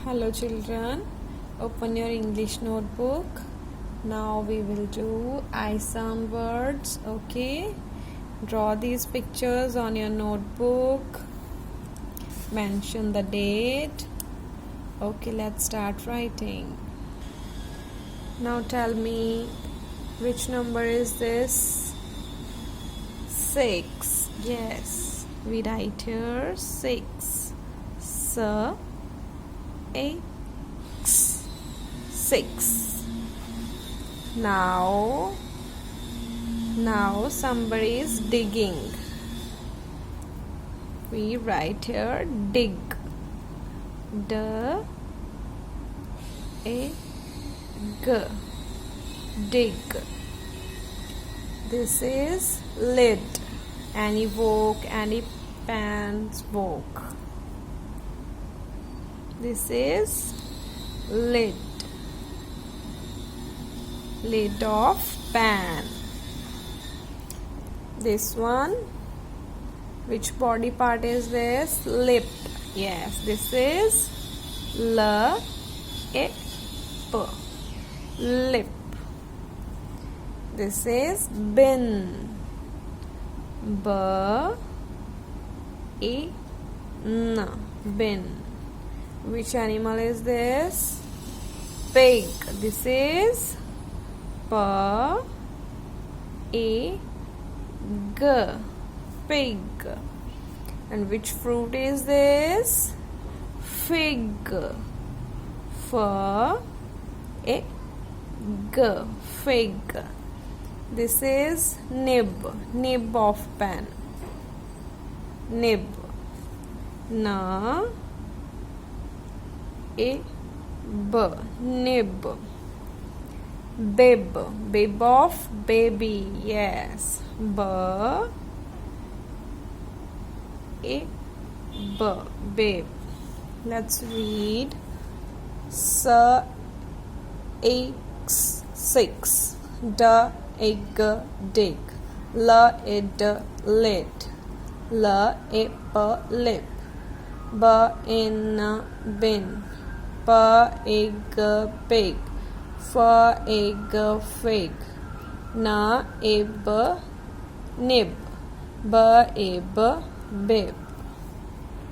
Hello children, open your English notebook. Now we will do I sound words, okay? Draw these pictures on your notebook. Mention the date. Okay, let's start writing. Now tell me, which number is this? 6. Yes, we write here 6. X 6. Now somebody is digging. We write here dig. Dig. This is lid. Any wok, any pans wok. This is lid. Lid of pan. This one, which body part is this? Lip. Yes, this is lip. Lip. This is bin. Bin. Which animal is this? Pig. This is pig. And which fruit is this? Fig. Fig. This is nib. Nib of pen. Nib. Nib. Bib. Bib of baby. Yes. Bib. Let's read. 6. Egg dig. Lid lid. Lip. In bin. Egg pig. Egg fig. Nib nib. Bib bib.